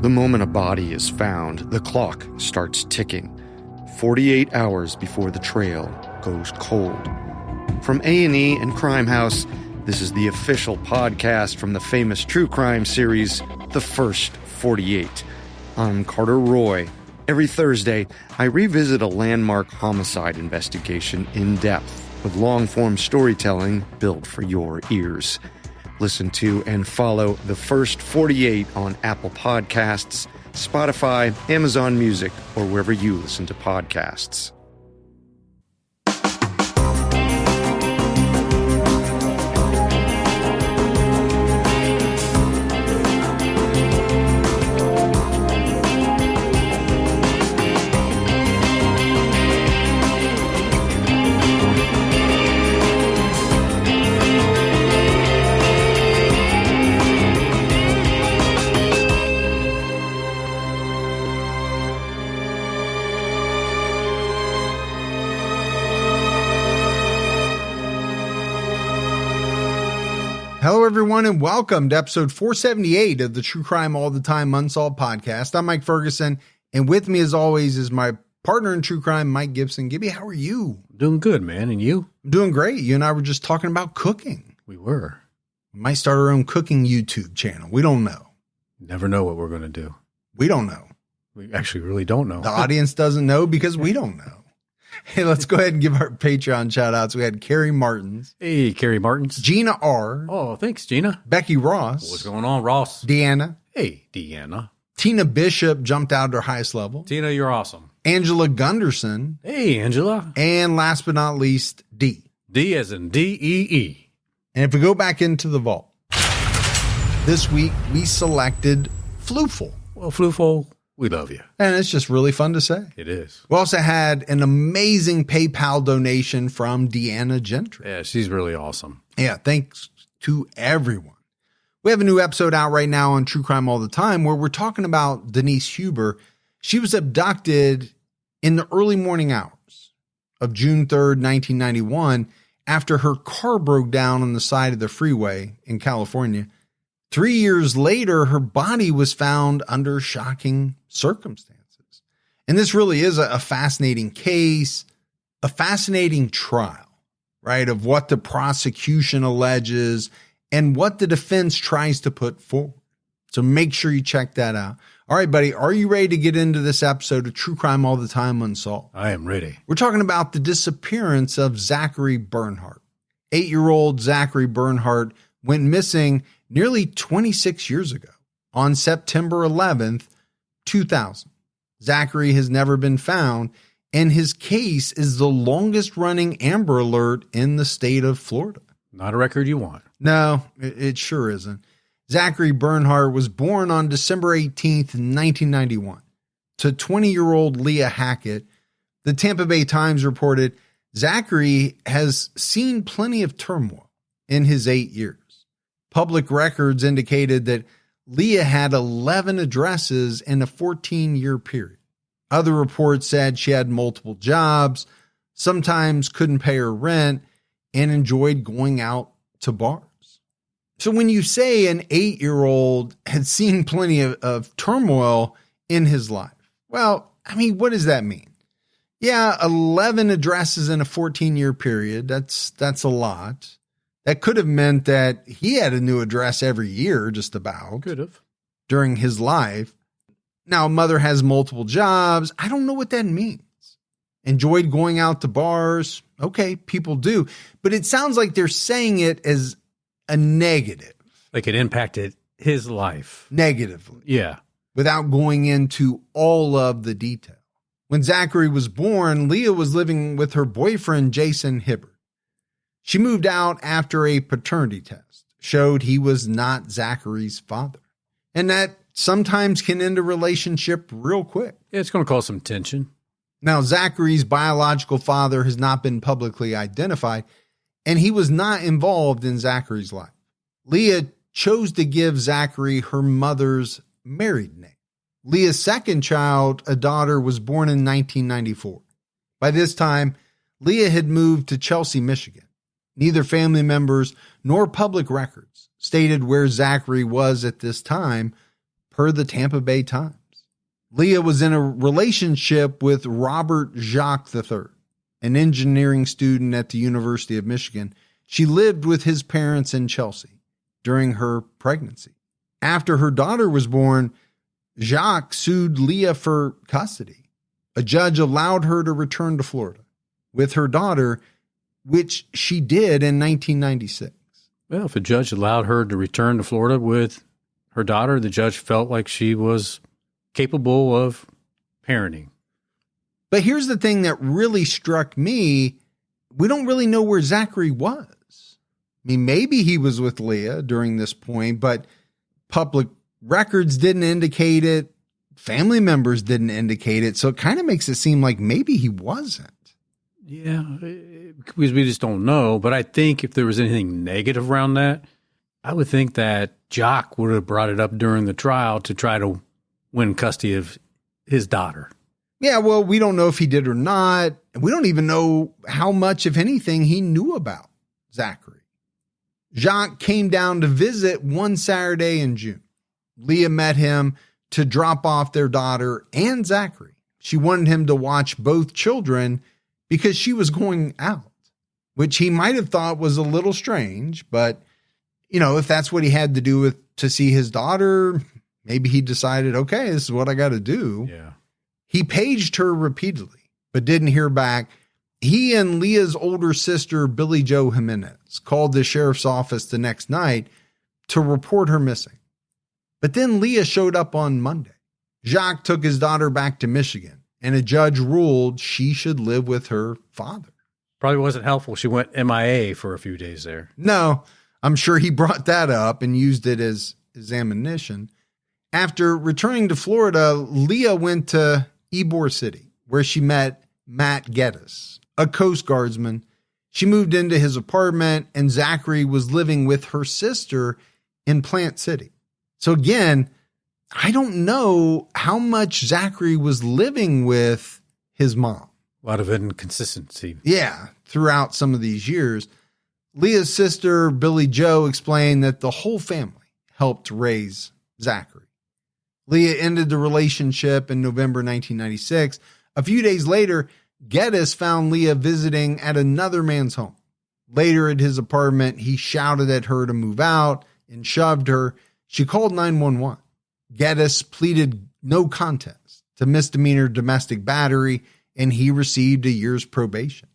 The moment a body is found, the clock starts ticking. 48 hours before the trail goes cold. From A&E and Crime House, this is the official podcast from the famous true crime series, The First 48. I'm Carter Roy. Every Thursday, I revisit a landmark homicide investigation in depth with long-form storytelling built for your ears. Listen to and follow The First 48 on Apple Podcasts, Spotify, Amazon Music, or wherever you listen to podcasts. Hello, everyone, and welcome to episode 478 of the True Crime All the Time Unsolved podcast. I'm Mike Ferguson, and with me, as always, is my partner in true crime, Mike Gibson. Gibby, how are you? Doing good, man. And you? I'm doing great. You and I were just talking about cooking. We were. We might start our own cooking YouTube channel. We don't know. Never know what we're going to do. We don't know. We actually really don't know. The audience doesn't know because we don't know. Hey, let's go ahead and give our Patreon shout outs. We had Carrie Martins. Hey, Carrie Martins. Gina R. Oh, thanks, Gina. Becky Ross. What's going on, Ross? Deanna. Hey, Deanna. Tina Bishop jumped out to her highest level. Tina, you're awesome. Angela Gunderson. Hey, Angela. And last but not least, D. D as in D-E-E. And if we go back into the vault, this week we selected Flooful. Well, Flooful, we love you. And it's just really fun to say. It is. We also had an amazing PayPal donation from Deanna Gentry. Yeah, she's really awesome. Yeah, thanks to everyone. We have a new episode out right now on True Crime All the Time where we're talking about Denise Huber. She was abducted in the early morning hours of June 3rd, 1991, after her car broke down on the side of the freeway in California. 3 years later, her body was found under shocking circumstances. And this really is a fascinating case, a fascinating trial, right, of what the prosecution alleges and what the defense tries to put forward. So make sure you check that out. All right, buddy, are you ready to get into this episode of True Crime All the Time Unsolved? I am ready. We're talking about the disappearance of Zachary Bernhardt. 8-year-old Zachary Bernhardt went missing nearly 26 years ago on September 11th, 2000. Zachary has never been found, and his case is the longest running Amber Alert in the state of Florida. Not a record you want. No, it sure isn't. Zachary Bernhardt was born on December 18th, 1991 to 20-year-old Leah Hackett. The Tampa Bay Times reported Zachary has seen plenty of turmoil in his 8 years. Public records indicated that Leah had 11 addresses in a 14-year period. Other reports said she had multiple jobs, sometimes couldn't pay her rent, and enjoyed going out to bars. So when you say an 8-year-old had seen plenty of turmoil in his life, well, I mean, what does that mean? Yeah, 11 addresses in a 14-year period, that's a lot. That could have meant that he had a new address every year, just about. Could have. During his life. Now, mother has multiple jobs. I don't know what that means. Enjoyed going out to bars. Okay, people do. But it sounds like they're saying it as a negative. Like it impacted his life. Negatively. Yeah. Without going into all of the detail. When Zachary was born, Leah was living with her boyfriend, Jason Hibbert. She moved out after a paternity test showed he was not Zachary's father. And that sometimes can end a relationship real quick. Yeah, it's going to cause some tension. Now, Zachary's biological father has not been publicly identified, and he was not involved in Zachary's life. Leah chose to give Zachary her mother's married name. Leah's second child, a daughter, was born in 1994. By this time, Leah had moved to Chelsea, Michigan. Neither family members nor public records stated where Zachary was at this time per the Tampa Bay Times. Leah was in a relationship with Robert Jacques III, an engineering student at the University of Michigan. She lived with his parents in Chelsea during her pregnancy. After her daughter was born, Jacques sued Leah for custody. A judge allowed her to return to Florida with her daughter, which she did in 1996. Well, if a judge allowed her to return to Florida with her daughter, the judge felt like she was capable of parenting. But here's the thing that really struck me. We don't really know where Zachary was. I mean, maybe he was with Leah during this point, but public records didn't indicate it. Family members didn't indicate it. So it kind of makes it seem like maybe he wasn't. Yeah, because we just don't know. But I think if there was anything negative around that, I would think that Jock would have brought it up during the trial to try to win custody of his daughter. Yeah, well, we don't know if he did or not. We don't even know how much, if anything, he knew about Zachary. Jacques came down to visit one Saturday in June. Leah met him to drop off their daughter and Zachary. She wanted him to watch both children because she was going out, which he might have thought was a little strange. But, you know, if that's what he had to do to see his daughter, maybe he decided, okay, this is what I got to do. Yeah. He paged her repeatedly, but didn't hear back. He and Leah's older sister, Billie Jo Jimenez, called the sheriff's office the next night to report her missing. But then Leah showed up on Monday. Jacques took his daughter back to Michigan, and a judge ruled she should live with her father. Probably wasn't helpful. She went MIA for a few days there. No, I'm sure he brought that up and used it as ammunition. After returning to Florida, Leah went to Ybor City, where she met Matt Geddes, a Coast Guardsman. She moved into his apartment, and Zachary was living with her sister in Plant City. So again, I don't know how much Zachary was living with his mom. A lot of inconsistency. Yeah, throughout some of these years. Leah's sister, Billie Jo, explained that the whole family helped raise Zachary. Leah ended the relationship in November 1996. A few days later, Geddes found Leah visiting at another man's home. Later at his apartment, he shouted at her to move out and shoved her. She called 911. Geddes pleaded no contest to misdemeanor domestic battery, and he received a year's probation.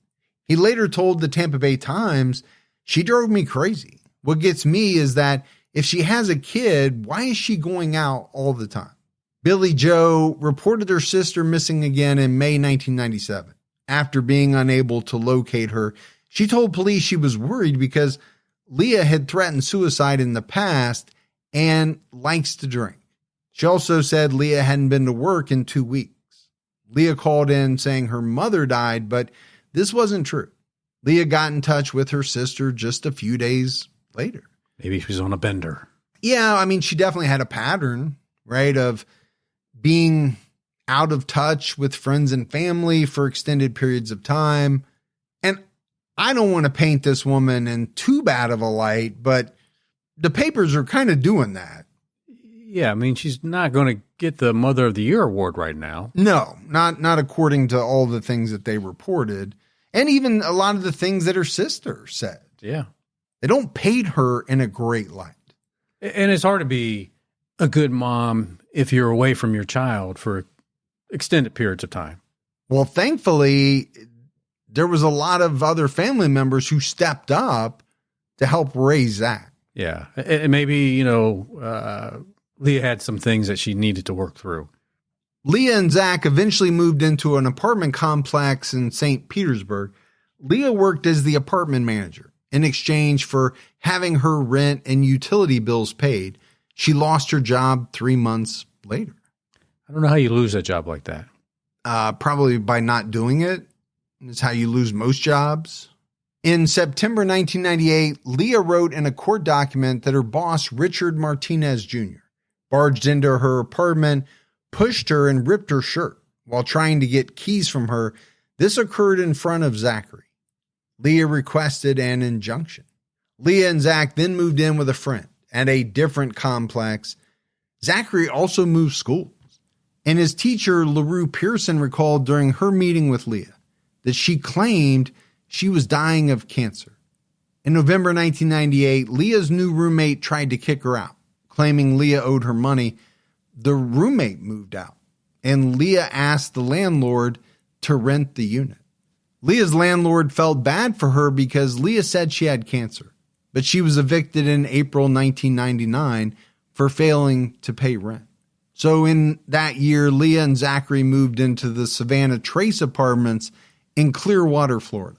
He later told the Tampa Bay Times, "She drove me crazy. What gets me is that if she has a kid, why is she going out all the time?" Billie Jo reported her sister missing again in May 1997. After being unable to locate her, she told police she was worried because Leah had threatened suicide in the past and likes to drink. She also said Leah hadn't been to work in 2 weeks. Leah called in saying her mother died, but this wasn't true. Leah got in touch with her sister just a few days later. Maybe she was on a bender. Yeah, I mean, she definitely had a pattern, right, of being out of touch with friends and family for extended periods of time. And I don't want to paint this woman in too bad of a light, but the papers are kind of doing that. Yeah, I mean, she's not going to get the Mother of the Year award right now. No, not according to all the things that they reported, and even a lot of the things that her sister said. Yeah. They don't paint her in a great light. And it's hard to be a good mom if you're away from your child for extended periods of time. Well, thankfully, there was a lot of other family members who stepped up to help raise Zach. Yeah. And maybe, Leah had some things that she needed to work through. Leah and Zach eventually moved into an apartment complex in St. Petersburg. Leah worked as the apartment manager in exchange for having her rent and utility bills paid. She lost her job 3 months later. I don't know how you lose a job like that. Probably by not doing it. It's how you lose most jobs. In September 1998, Leah wrote in a court document that her boss, Richard Martinez Jr., barged into her apartment, pushed her, and ripped her shirt while trying to get keys from her. This occurred in front of Zachary. Leah requested an injunction. Leah and Zach then moved in with a friend at a different complex. Zachary also moved schools. And his teacher, LaRue Pearson, recalled during her meeting with Leah that she claimed she was dying of cancer. In November 1998, Leah's new roommate tried to kick her out, claiming Leah owed her money. The roommate moved out, and Leah asked the landlord to rent the unit. Leah's landlord felt bad for her because Leah said she had cancer, but she was evicted in April 1999 for failing to pay rent. So in that year, Leah and Zachary moved into the Savannah Trace Apartments in Clearwater, Florida.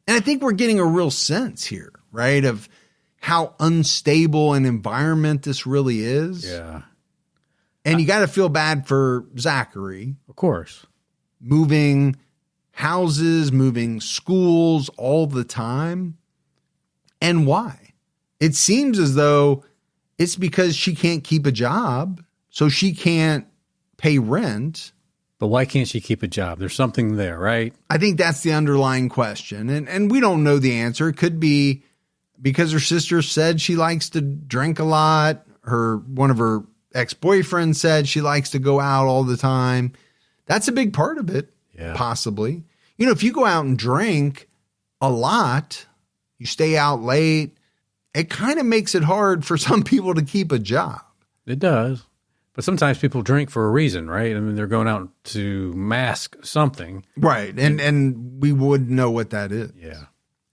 And I think we're getting a real sense here, right, of how unstable an environment this really is. Yeah. And you got to feel bad for Zachary. Of course. Moving houses, moving schools all the time. And why? It seems as though it's because she can't keep a job, so she can't pay rent. But why can't she keep a job? There's something there, right? I think that's the underlying question. And we don't know the answer. It could be because her sister said she likes to drink a lot. One of her ex-boyfriends said she likes to go out all the time. That's a big part of it, possibly. You know, if you go out and drink a lot, you stay out late, it kind of makes it hard for some people to keep a job. It does. But sometimes people drink for a reason, right? I mean, they're going out to mask something. Right. And we would know what that is. Yeah.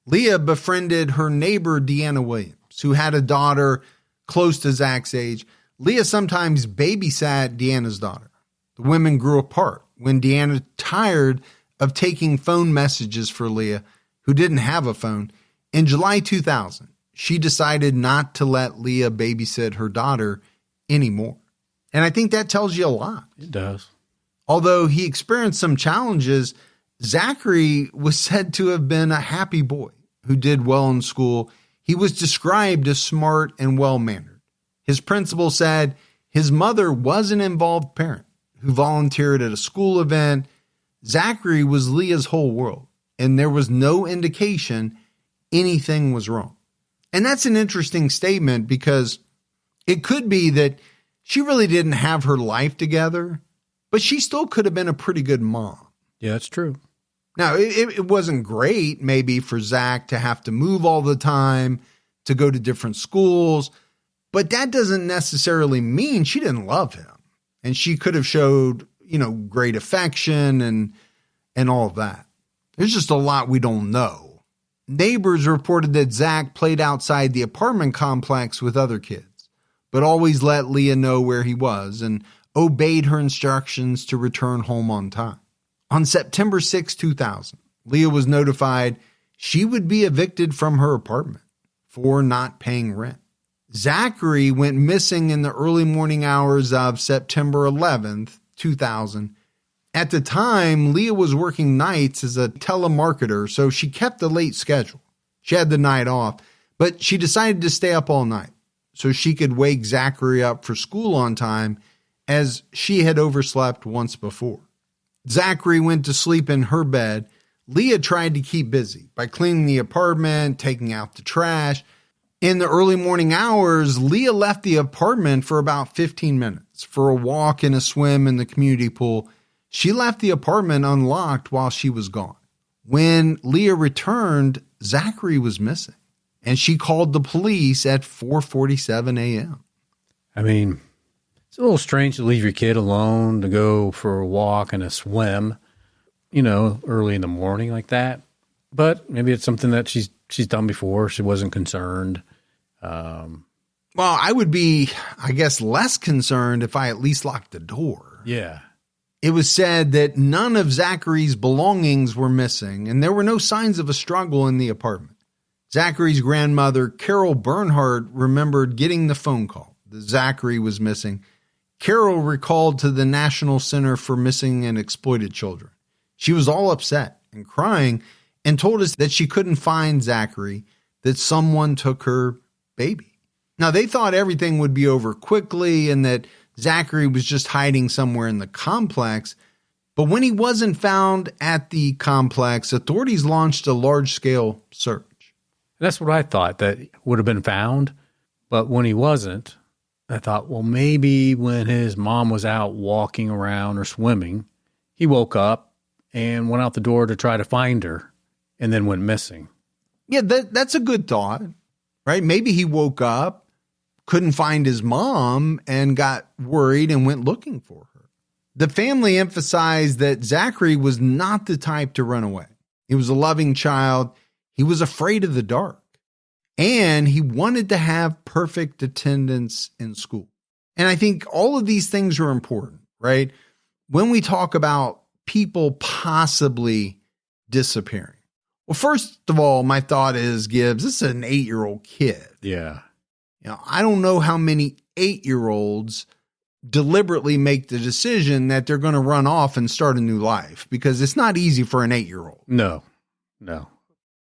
Leah befriended her neighbor, Deanna Williams, who had a daughter close to Zach's age. Leah sometimes babysat Deanna's daughter. The women grew apart when Deanna, tired of taking phone messages for Leah, who didn't have a phone, in July 2000, she decided not to let Leah babysit her daughter anymore. And I think that tells you a lot. It does. Although he experienced some challenges, Zachary was said to have been a happy boy who did well in school. He was described as smart and well-mannered. His principal said his mother was an involved parent who volunteered at a school event. Zachary was Leah's whole world, and there was no indication anything was wrong. And that's an interesting statement because it could be that she really didn't have her life together, but she still could have been a pretty good mom. Yeah, that's true. Now, it wasn't great maybe for Zach to have to move all the time, to go to different schools, but that doesn't necessarily mean she didn't love him. And she could have showed, great affection and all of that. There's just a lot we don't know. Neighbors reported that Zach played outside the apartment complex with other kids, but always let Leah know where he was and obeyed her instructions to return home on time. On September 6, 2000, Leah was notified she would be evicted from her apartment for not paying rent. Zachary went missing in the early morning hours of September 11th, 2000. At the time, Leah was working nights as a telemarketer, so she kept a late schedule. She had the night off, but she decided to stay up all night so she could wake Zachary up for school on time, as she had overslept once before. Zachary went to sleep in her bed. Leah tried to keep busy by cleaning the apartment, taking out the trash. In the early morning hours, Leah left the apartment for about 15 minutes for a walk and a swim in the community pool. She left the apartment unlocked while she was gone. When Leah returned, Zachary was missing, and she called the police at 4:47 a.m. I mean, it's a little strange to leave your kid alone to go for a walk and a swim, early in the morning like that. But maybe it's something that she's done before. She wasn't concerned. Well, I would be, I guess, less concerned if I at least locked the door. Yeah. It was said that none of Zachary's belongings were missing, and there were no signs of a struggle in the apartment. Zachary's grandmother, Carol Bernhardt, remembered getting the phone call that Zachary was missing. Carol recalled to the National Center for Missing and Exploited Children. She was all upset and crying and told us that she couldn't find Zachary, that someone took her baby. Now, they thought everything would be over quickly and that Zachary was just hiding somewhere in the complex. But when he wasn't found at the complex, authorities launched a large-scale search. That's what I thought, that would have been found. But when he wasn't, I thought, well, maybe when his mom was out walking around or swimming, he woke up and went out the door to try to find her and then went missing. Yeah, that's a good thought, right? Maybe he woke up, couldn't find his mom, and got worried and went looking for her. The family emphasized that Zachary was not the type to run away. He was a loving child. He was afraid of the dark. And he wanted to have perfect attendance in school. And I think all of these things are important, right? When we talk about people possibly disappearing. Well, first of all, my thought is, Gibbs, this is an 8-year-old kid. Yeah. I don't know how many 8-year-olds deliberately make the decision that they're going to run off and start a new life, because it's not easy for an 8-year-old. No.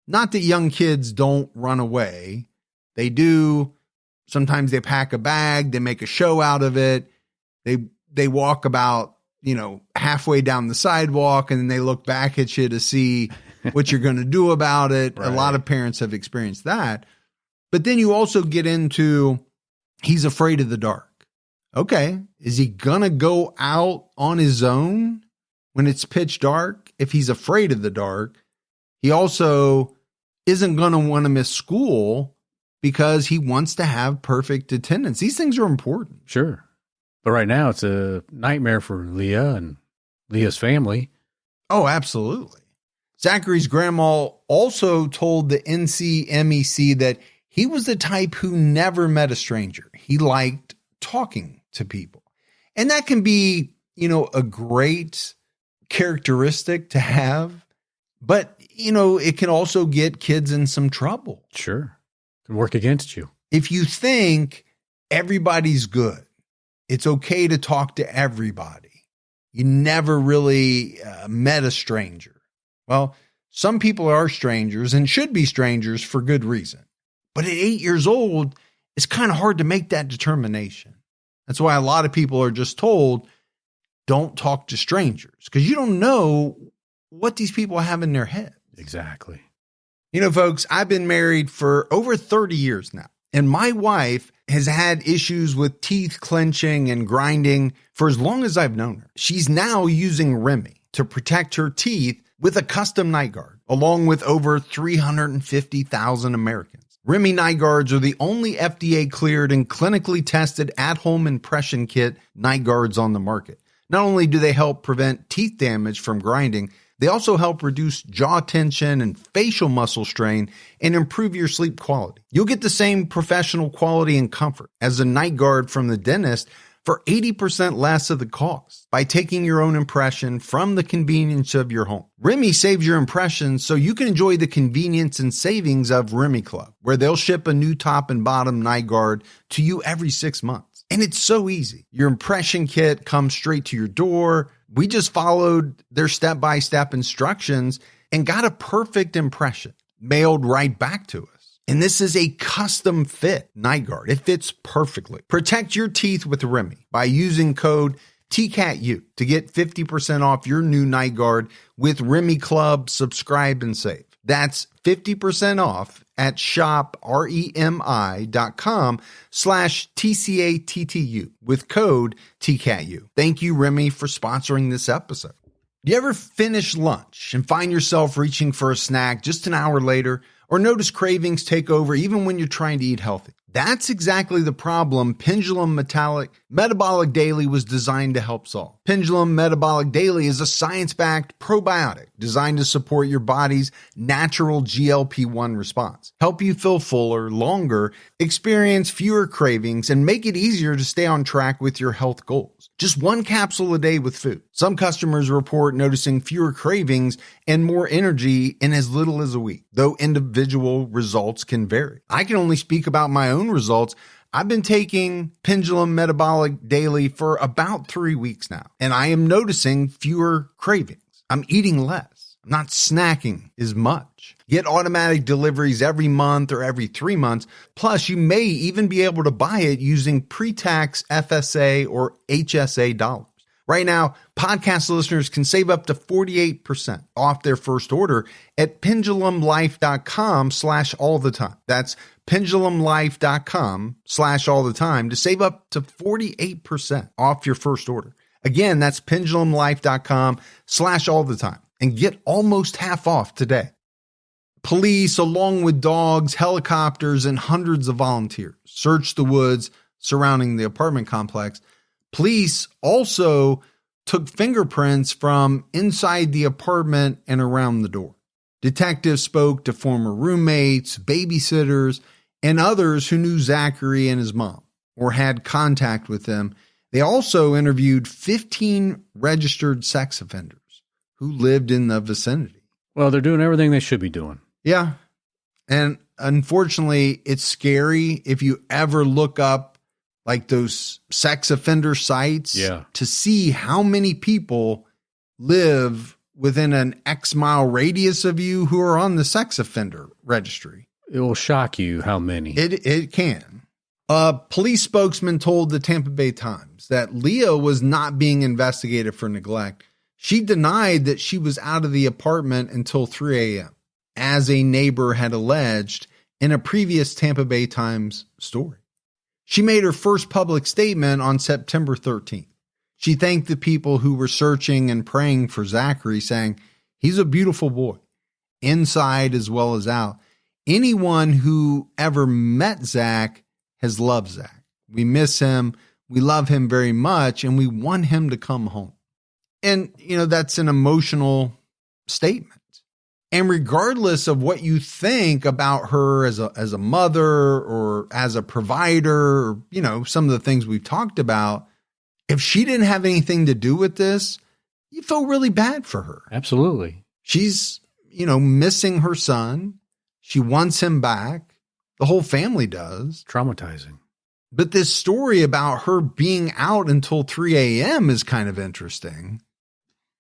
Not that young kids don't run away. They do. Sometimes they pack a bag, they make a show out of it. They walk about, halfway down the sidewalk, and then they look back at you to see what you're going to do about it. Right. A lot of parents have experienced that. But then you also get into, he's afraid of the dark. Okay, is he going to go out on his own when it's pitch dark? If he's afraid of the dark, he also isn't going to want to miss school because he wants to have perfect attendance. These things are important. Sure. But right now it's a nightmare for Leah and Leah's family. Oh, absolutely. Zachary's grandma also told the NCMEC that he was the type who never met a stranger. He liked talking to people. And that can be, a great characteristic to have. But, it can also get kids in some trouble. Sure. Can work against you. If you think everybody's good, it's okay to talk to everybody. You never really met a stranger. Well, some people are strangers and should be strangers for good reason. But at 8 years old, it's kind of hard to make that determination. That's why a lot of people are just told, don't talk to strangers, because you don't know what these people have in their heads. Exactly. Folks, I've been married for over 30 years now, and my wife has had issues with teeth clenching and grinding for as long as I've known her. She's now using Remy to protect her teeth with a custom night guard, along with over 350,000 Americans. Remy night guards are the only FDA cleared and clinically tested at-home impression kit night guards on the market. Not only do they help prevent teeth damage from grinding, they also help reduce jaw tension and facial muscle strain and improve your sleep quality. You'll get the same professional quality and comfort as a night guard from the dentist for 80% less of the cost by taking your own impression from the convenience of your home. Remy saves your impressions so you can enjoy the convenience and savings of Remy Club, where they'll ship a new top and bottom night guard to you every 6 months. And it's so easy. Your impression kit comes straight to your door. We just followed their step-by-step instructions and got a perfect impression mailed right back to us. And this is a custom fit night guard. It fits perfectly. Protect your teeth with Remy by using code TCATU to get 50% off your new night guard with Remy Club. Subscribe and save. That's 50% off at shopremi.com/TCATTU with code TCATU. Thank you, Remy, for sponsoring this episode. Do you ever finish lunch and find yourself reaching for a snack just an hour later, or notice cravings take over even when you're trying to eat healthy? That's exactly the problem Pendulum Metabolic Daily was designed to help solve. Pendulum Metabolic Daily is a science-backed probiotic designed to support your body's natural GLP-1 response, help you feel fuller, longer, experience fewer cravings, and make it easier to stay on track with your health goals. Just one capsule a day with food. Some customers report noticing fewer cravings and more energy in as little as a week, though individual results can vary. I can only speak about my own results. I've been taking Pendulum Metabolic Daily for about 3 weeks now, and I am noticing fewer cravings. I'm eating less. I'm not snacking as much. Get automatic deliveries every month or every 3 months. Plus, you may even be able to buy it using pre-tax FSA or HSA dollars. Right now, podcast listeners can save up to 48% off their first order at pendulumlife.com/all-the-time. That's pendulumlife.com/all-the-time to save up to 48% off your first order. Again, that's pendulumlife.com/all-the-time and get almost half off today. Police, along with dogs, helicopters, and hundreds of volunteers, searched the woods surrounding the apartment complex. Police also took fingerprints from inside the apartment and around the door. Detectives spoke to former roommates, babysitters, and others who knew Zachary and his mom or had contact with them. They also interviewed 15 registered sex offenders who lived in the vicinity. Well, they're doing everything they should be doing. Yeah. And unfortunately, it's scary if you ever look up like those sex offender sites to see how many people live within an X mile radius of you who are on the sex offender registry. It will shock you how many. It can. A police spokesman told the Tampa Bay Times that Leah was not being investigated for neglect. She denied that she was out of the apartment until 3 a.m., as a neighbor had alleged in a previous Tampa Bay Times story. She made her first public statement on September 13th. She thanked the people who were searching and praying for Zachary, saying, "He's a beautiful boy, inside as well as out. Anyone who ever met Zach has loved Zach. We miss him. We love him very much, and we want him to come home." And, that's an emotional statement. And regardless of what you think about her as a mother or as a provider, or, some of the things we've talked about, if she didn't have anything to do with this, you feel really bad for her. Absolutely. She's, missing her son. She wants him back. The whole family does. Traumatizing. But this story about her being out until 3 a.m. is kind of interesting.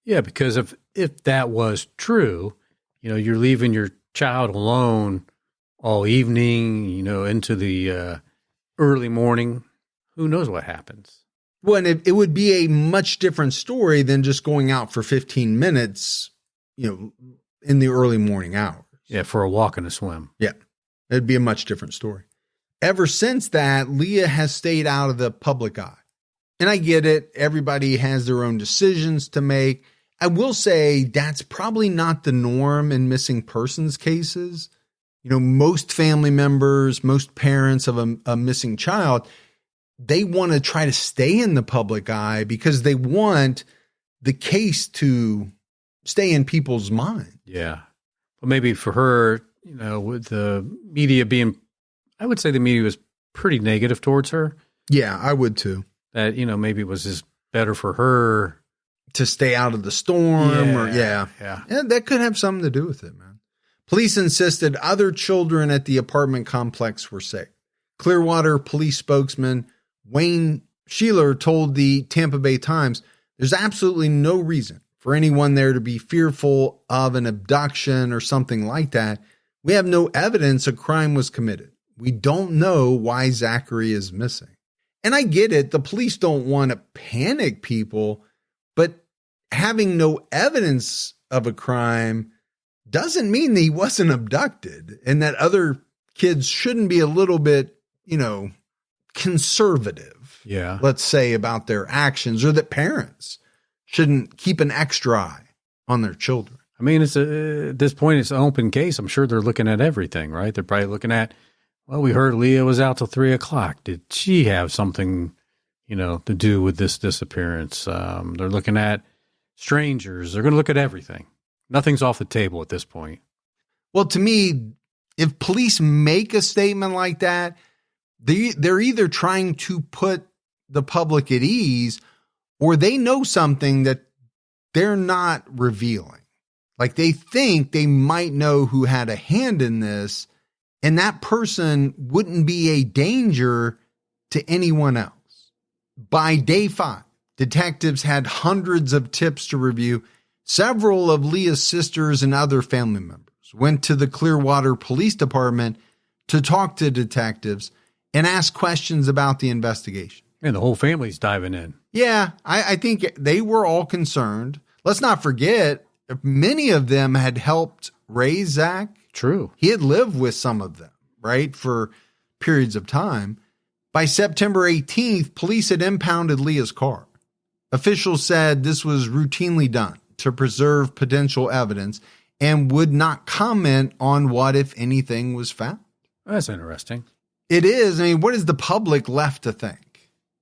Yeah, because if that was true, you're leaving your child alone all evening, into the early morning. Who knows what happens? Well, and it would be a much different story than just going out for 15 minutes, in the early morning hours. Yeah, for a walk and a swim. Yeah, it'd be a much different story. Ever since that, Leah has stayed out of the public eye. And I get it. Everybody has their own decisions to make. I will say that's probably not the norm in missing persons cases. Most family members, most parents of a missing child, they want to try to stay in the public eye because they want the case to stay in people's mind. Yeah. Well, maybe for her, with the media being, I would say the media was pretty negative towards her. Yeah, I would too. That, maybe it was just better for her to stay out of the storm. Yeah. That could have something to do with it, man. Police insisted other children at the apartment complex were safe. Clearwater police spokesman Wayne Sheeler told the Tampa Bay Times, "There's absolutely no reason for anyone there to be fearful of an abduction or something like that. We have no evidence a crime was committed. We don't know why Zachary is missing." And I get it. The police don't want to panic people, but having no evidence of a crime doesn't mean that he wasn't abducted and that other kids shouldn't be a little bit, conservative, let's say, about their actions, or that parents shouldn't keep an extra eye on their children. I mean, at this point, it's an open case. I'm sure they're looking at everything, right? They're probably looking at, well, we heard Leah was out till 3 o'clock. Did she have something, to do with this disappearance? They're looking at strangers. They're going to look at everything. Nothing's off the table at this point. Well, to me, if police make a statement like that, they're either trying to put the public at ease, or they know something that they're not revealing. Like they think they might know who had a hand in this, and that person wouldn't be a danger to anyone else. By day 5, detectives had hundreds of tips to review. Several of Leah's sisters and other family members went to the Clearwater Police Department to talk to detectives and ask questions about the investigation. And the whole family's diving in. Yeah, I think they were all concerned. Let's not forget, many of them had helped raise Zach. True. He had lived with some of them, right, for periods of time. By September 18th, police had impounded Leah's car. Officials said this was routinely done to preserve potential evidence and would not comment on what, if anything, was found. That's interesting. It is. I mean, what is the public left to think?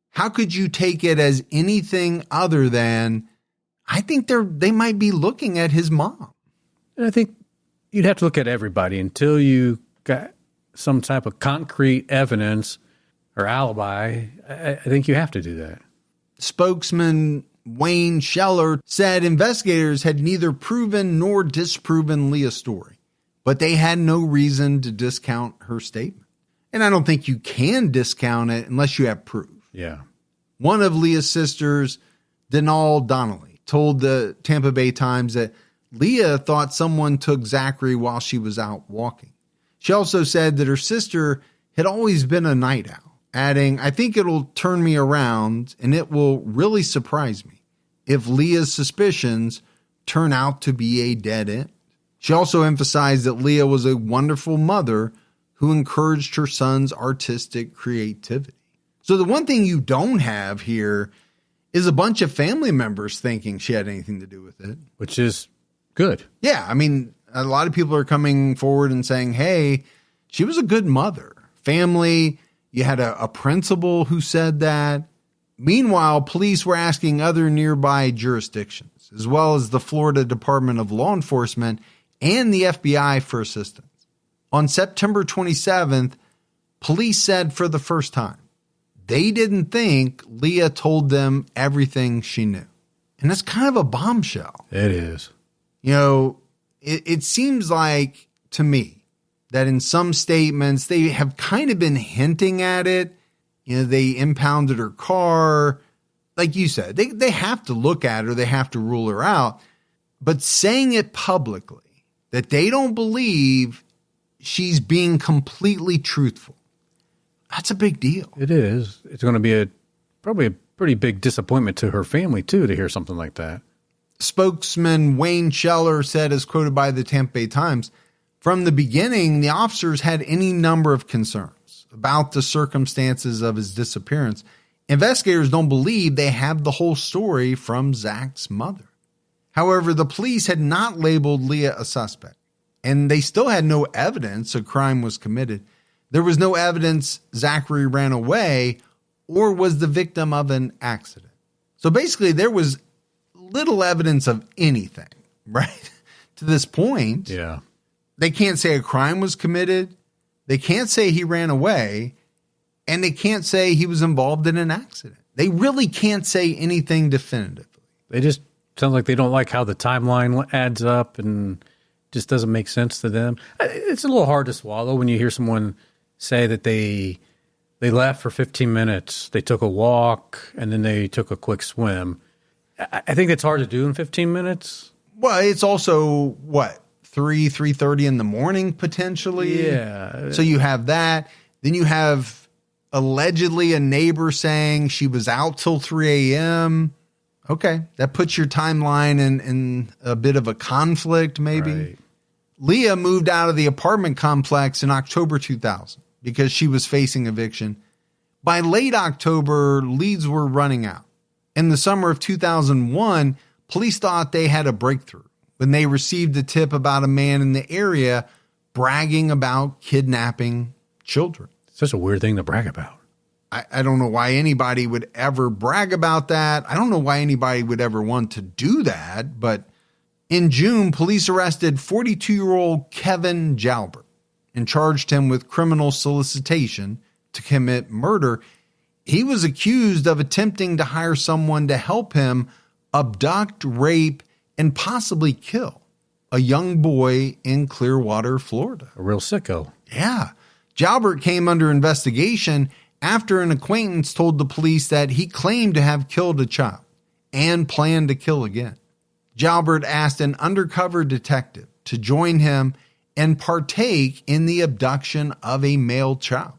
How could you take it as anything other than, I think they might be looking at his mom. And I think you'd have to look at everybody until you got some type of concrete evidence or alibi. I think you have to do that. Spokesman Wayne Scheller said investigators had neither proven nor disproven Leah's story, but they had no reason to discount her statement. And I don't think you can discount it unless you have proof. Yeah. One of Leah's sisters, Denal Donnelly, told the Tampa Bay Times that Leah thought someone took Zachary while she was out walking. She also said that her sister had always been a night owl, adding, "I think it'll turn me around and it will really surprise me if Leah's suspicions turn out to be a dead end." She also emphasized that Leah was a wonderful mother who encouraged her son's artistic creativity. So the one thing you don't have here is a bunch of family members thinking she had anything to do with it. Which is good. Yeah, I mean, a lot of people are coming forward and saying, hey, she was a good mother. Family, you had a principal who said that. Meanwhile, police were asking other nearby jurisdictions, as well as the Florida Department of Law Enforcement and the FBI for assistance. On September 27th, police said for the first time, they didn't think Leah told them everything she knew. And that's kind of a bombshell. It is. You know, it seems like to me that in some statements, they have kind of been hinting at it. You know, they impounded her car. Like you said, they have to look at her. They have to rule her out. But saying it publicly, that they don't believe she's being completely truthful, that's a big deal. It is. It's going to be probably a pretty big disappointment to her family, too, to hear something like that. Spokesman Wayne Scheller said, as quoted by the Tampa Bay Times, from the beginning, the officers had any number of concerns about the circumstances of his disappearance. Investigators don't believe they have the whole story from Zach's mother. However, the police had not labeled Leah a suspect, and they still had no evidence a crime was committed. There was no evidence Zachary ran away or was the victim of an accident. So basically, there was little evidence of anything, right? To this point. Yeah. They can't say a crime was committed. They can't say he ran away. And they can't say he was involved in an accident. They really can't say anything definitively. They just sound like they don't like how the timeline adds up and just doesn't make sense to them. It's a little hard to swallow when you hear someone say that they left for 15 minutes, they took a walk, and then they took a quick swim. I think it's hard to do in 15 minutes. Well, it's also, what, 3:30 in the morning, potentially? Yeah. So you have that. Then you have allegedly a neighbor saying she was out till 3 a.m. Okay, that puts your timeline in a bit of a conflict, maybe. Right. Leah moved out of the apartment complex in October 2000 because she was facing eviction. By late October, leads were running out. In the summer of 2001, police thought they had a breakthrough when they received a tip about a man in the area bragging about kidnapping children. It's such a weird thing to brag about. I don't know why anybody would ever brag about that. I don't know why anybody would ever want to do that. But in June, police arrested 42-year-old Kevin Jalbert and charged him with criminal solicitation to commit murder. He was accused of attempting to hire someone to help him abduct, rape, and possibly kill a young boy in Clearwater, Florida. A real sicko. Yeah. Jalbert came under investigation after an acquaintance told the police that he claimed to have killed a child and planned to kill again. Jalbert asked an undercover detective to join him and partake in the abduction of a male child.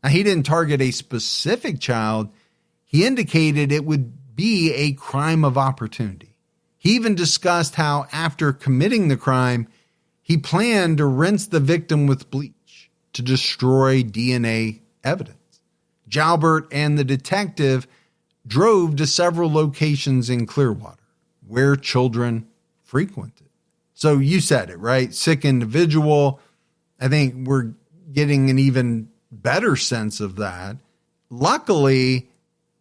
Now, he didn't target a specific child. he indicated it would be a crime of opportunity. He even discussed how after committing the crime, he planned to rinse the victim with bleach to destroy DNA evidence. Jalbert and the detective drove to several locations in Clearwater where children frequented. So you said it, right? Sick individual. I think we're getting an even better sense of that. Luckily,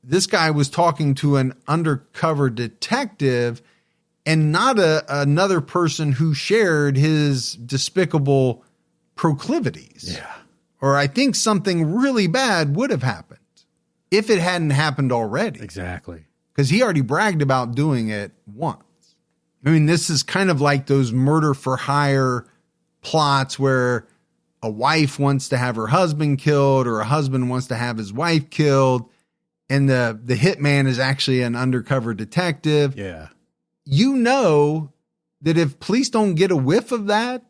this guy was talking to an undercover detective and not another person who shared his despicable proclivities. Yeah. Or I think something really bad would have happened if it hadn't happened already. Exactly. Because he already bragged about doing it once. I mean, this is kind of like those murder for hire plots where a wife wants to have her husband killed or a husband wants to have his wife killed, and the hitman is actually an undercover detective. Yeah. You know that if police don't get a whiff of that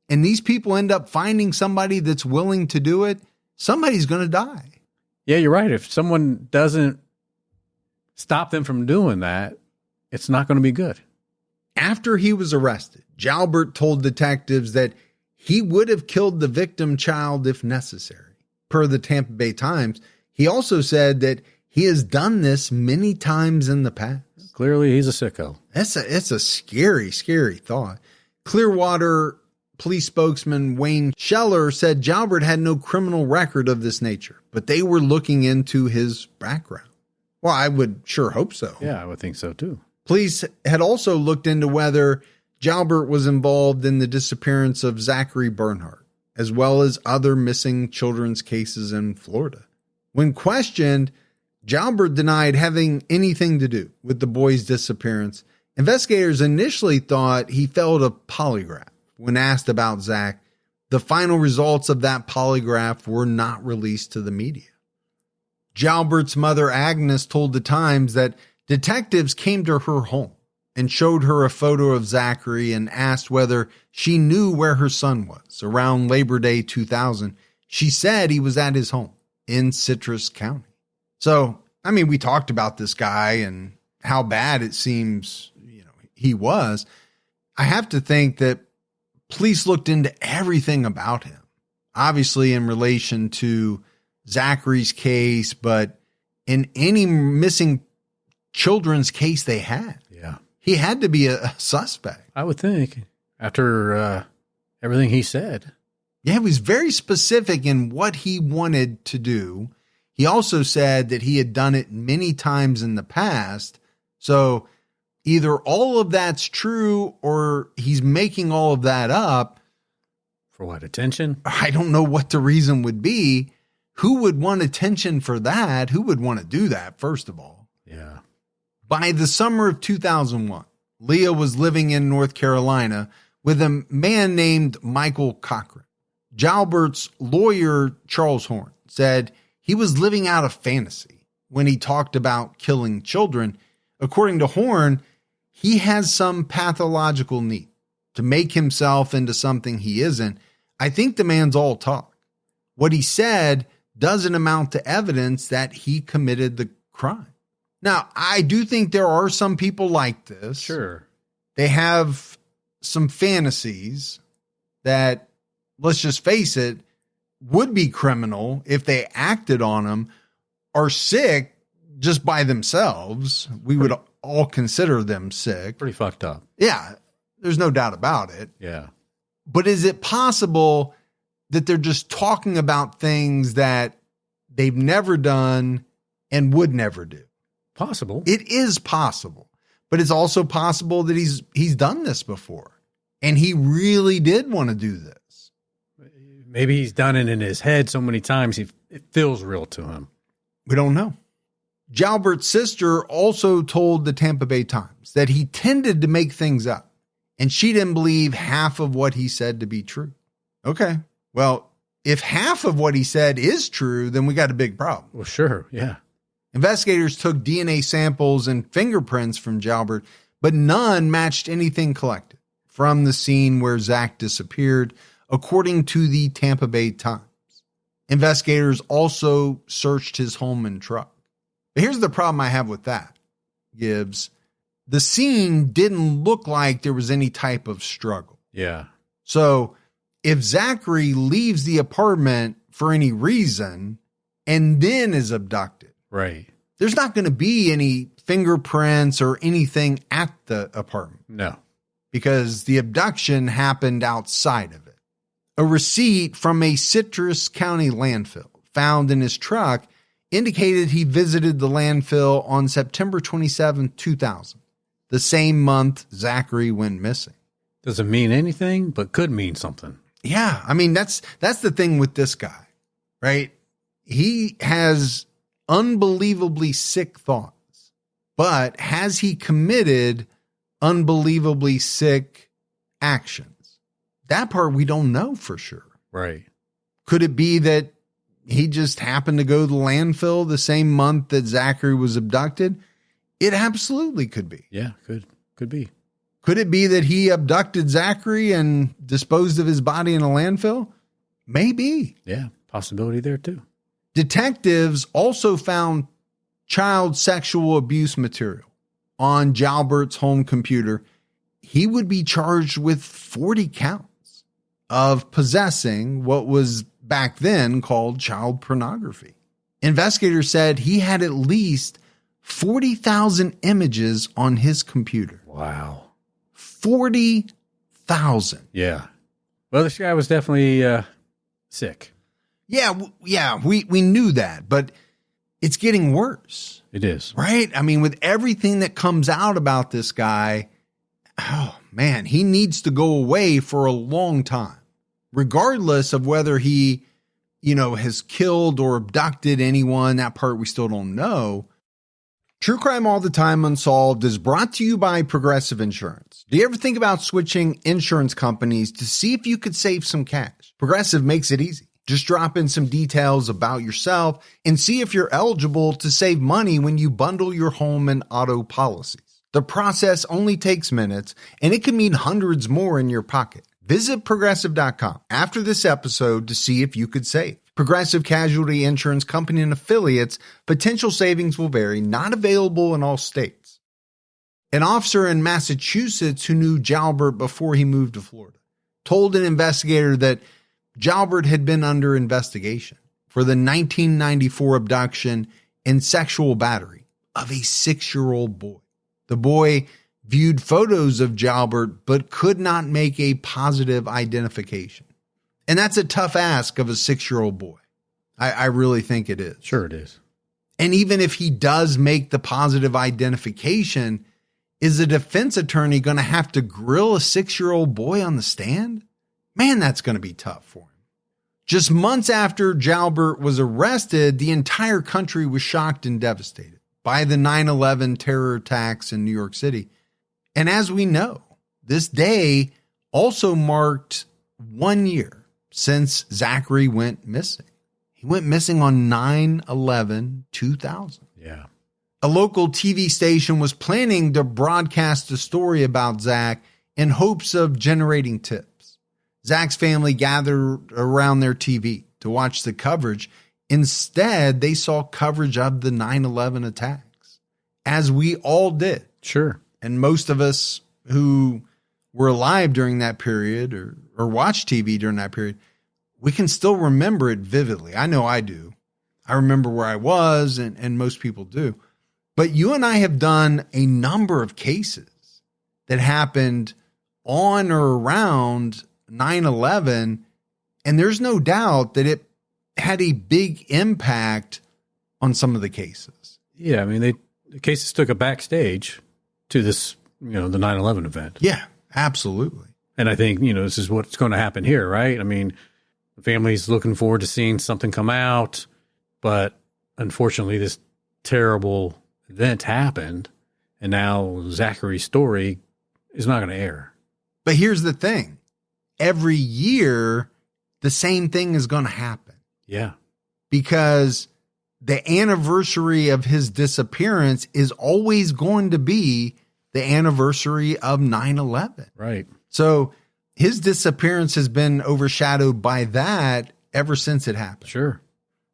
and these people end up finding somebody that's willing to do it, somebody's going to die. Yeah, you're right. If someone doesn't stop them from doing that, it's not going to be good. After he was arrested, Jalbert told detectives that he would have killed the victim child if necessary. Per the Tampa Bay Times, he also said that he has done this many times in the past. Clearly, he's a sicko. It's a scary, scary thought. Clearwater police spokesman Wayne Scheller said Jalbert had no criminal record of this nature, but they were looking into his background. Well, I would sure hope so. Yeah, I would think so too. Police had also looked into whether Jalbert was involved in the disappearance of Zachary Bernhardt, as well as other missing children's cases in Florida. When questioned, Jalbert denied having anything to do with the boy's disappearance. Investigators initially thought he failed a polygraph. When asked about Zach, the final results of that polygraph were not released to the media. Jalbert's mother, Agnes, told the Times that detectives came to her home and showed her a photo of Zachary and asked whether she knew where her son was. Around Labor Day 2000, she said he was at his home in Citrus County. So, I mean, we talked about this guy and how bad it seems, he was. I have to think that police looked into everything about him, obviously in relation to Zachary's case, but in any missing children's case they had. Yeah. He had to be a suspect. I would think after everything he said. Yeah, he was very specific in what he wanted to do. He also said that he had done it many times in the past. So either all of that's true or he's making all of that up. For what, attention? I don't know what the reason would be. Who would want attention for that? Who would want to do that, first of all? Yeah. By the summer of 2001, Leah was living in North Carolina with a man named Michael Cochran. Jalbert's lawyer, Charles Horn, said he was living out a fantasy when he talked about killing children. According to Horn, he has some pathological need to make himself into something he isn't. I think the man's all talk. What he said doesn't amount to evidence that he committed the crime. Now, I do think there are some people like this. Sure. They have some fantasies that, let's just face it, would be criminal if they acted on them, are sick just by themselves. We would all consider them sick. Pretty fucked up. Yeah, there's no doubt about it. Yeah. But is it possible that they're just talking about things that they've never done and would never do? Possible. It is possible, but it's also possible that he's done this before and he really did want to do this. Maybe he's done it in his head so many times it feels real to him. We don't know. Jalbert's sister also told the Tampa Bay Times that he tended to make things up and she didn't believe half of what he said to be true. Okay, well, if half of what he said is true, then we got a big problem. Well, sure, yeah. Investigators took DNA samples and fingerprints from Jalbert, but none matched anything collected from the scene where Zach disappeared, according to the Tampa Bay Times. Investigators also searched his home and truck. But here's the problem I have with that, Gibbs. The scene didn't look like there was any type of struggle. Yeah. So if Zachary leaves the apartment for any reason and then is abducted, right, there's not going to be any fingerprints or anything at the apartment. No. Because the abduction happened outside of it. A receipt from a Citrus County landfill found in his truck indicated he visited the landfill on September 27, 2000, the same month Zachary went missing. Doesn't mean anything, but could mean something. Yeah, I mean, that's the thing with this guy, right? He has unbelievably sick thoughts, but has he committed unbelievably sick actions? That part we don't know for sure. Right. Could it be that he just happened to go to the landfill the same month that Zachary was abducted? It absolutely could be. Yeah, could be. Could it be that he abducted Zachary and disposed of his body in a landfill? Maybe. Yeah, possibility there too. Detectives also found child sexual abuse material on Jalbert's home computer. He would be charged with 40 counts of possessing what was back then called child pornography. Investigators said he had at least 40,000 images on his computer. Wow. 40,000. Yeah. Well, this guy was definitely sick. Yeah, we knew that, but it's getting worse. It is. Right? I mean, with everything that comes out about this guy, oh man, he needs to go away for a long time, regardless of whether he, has killed or abducted anyone. That part we still don't know. True Crime All the Time Unsolved is brought to you by Progressive Insurance. Do you ever think about switching insurance companies to see if you could save some cash? Progressive makes it easy. Just drop in some details about yourself and see if you're eligible to save money when you bundle your home and auto policies. The process only takes minutes, and it can mean hundreds more in your pocket. Visit Progressive.com after this episode to see if you could save. Progressive Casualty Insurance Company and Affiliates. Potential savings will vary. Not available in all states. An officer in Massachusetts who knew Jalbert before he moved to Florida told an investigator that Jalbert had been under investigation for the 1994 abduction and sexual battery of a 6-year-old boy. The boy viewed photos of Jalbert but could not make a positive identification. And that's a tough ask of a 6-year-old boy. I really think it is. Sure it is. And even if he does make the positive identification, is a defense attorney going to have to grill a 6-year-old boy on the stand? Man, that's going to be tough for him. Just months after Jalbert was arrested, the entire country was shocked and devastated by the 9/11 terror attacks in New York City. And as we know, this day also marked 1 year since Zachary went missing. He went missing on 9/11/2000. Yeah. A local TV station was planning to broadcast a story about Zach in hopes of generating tips. Zach's family gathered around their TV to watch the coverage. Instead, they saw coverage of the 9/11 attacks, as we all did. Sure. And most of us who were alive during that period or watched TV during that period, we can still remember it vividly. I know I do. I remember where I was, and most people do. But you and I have done a number of cases that happened on or around 9/11, and there's no doubt that it had a big impact on some of the cases. Yeah, I mean, the cases took a backstage to this, the 9/11 event. Yeah, absolutely. And I think, this is what's going to happen here, right? I mean, the family's looking forward to seeing something come out, but unfortunately this terrible event happened, and now Zachary's story is not going to air. But here's the thing. Every year, the same thing is going to happen. Yeah. Because the anniversary of his disappearance is always going to be the anniversary of 9/11. Right. So his disappearance has been overshadowed by that ever since it happened. Sure.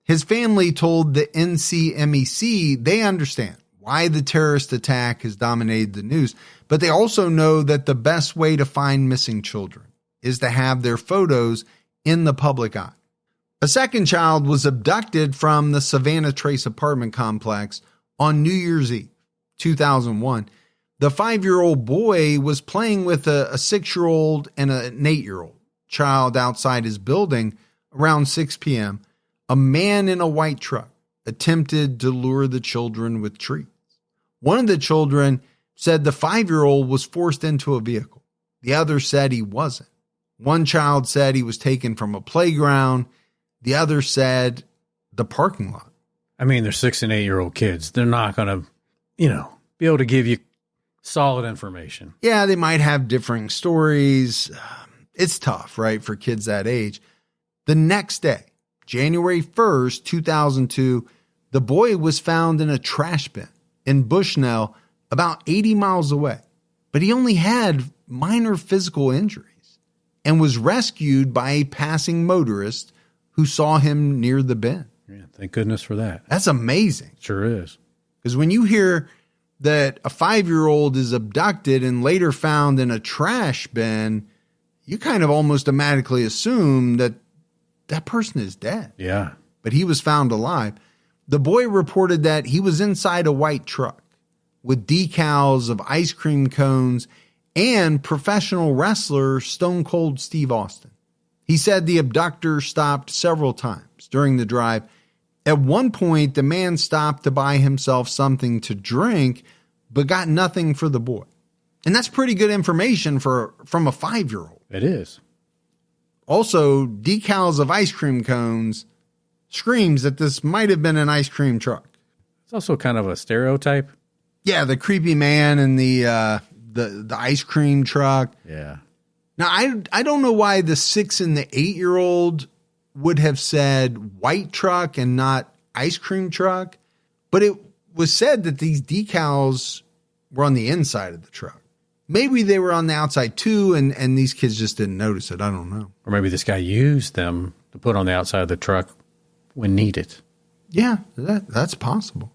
His family told the NCMEC they understand why the terrorist attack has dominated the news, but they also know that the best way to find missing children is to have their photos in the public eye. A second child was abducted from the Savannah Trace apartment complex on New Year's Eve, 2001. The 5-year-old boy was playing with a 6-year-old and an 8-year-old child outside his building around 6 p.m. A man in a white truck attempted to lure the children with treats. One of the children said the 5-year-old was forced into a vehicle. The other said he wasn't. One child said he was taken from a playground. The other said the parking lot. I mean, they're 6 and 8-year-old kids. They're not going to, be able to give you solid information. Yeah, they might have differing stories. It's tough, right, for kids that age. The next day, January 1st, 2002, the boy was found in a trash bin in Bushnell, about 80 miles away. But he only had minor physical injuries and was rescued by a passing motorist who saw him near the bin. Yeah, thank goodness for that. That's amazing. Sure is. Because when you hear that a 5-year-old is abducted and later found in a trash bin, you kind of almost automatically assume that that person is dead. Yeah. But he was found alive. The boy reported that he was inside a white truck with decals of ice cream cones and professional wrestler Stone Cold Steve Austin. He said the abductor stopped several times during the drive. At one point, the man stopped to buy himself something to drink, but got nothing for the boy. And that's pretty good information from a 5-year-old. It is. Also, decals of ice cream cones screams that this might have been an ice cream truck. It's also kind of a stereotype. Yeah, the creepy man in the ice cream truck. Yeah. Now, I don't know why the 6 and the 8-year-old would have said white truck and not ice cream truck, but it was said that these decals were on the inside of the truck. Maybe they were on the outside too, and these kids just didn't notice it. I don't know. Or maybe this guy used them to put on the outside of the truck when needed. Yeah, that's possible.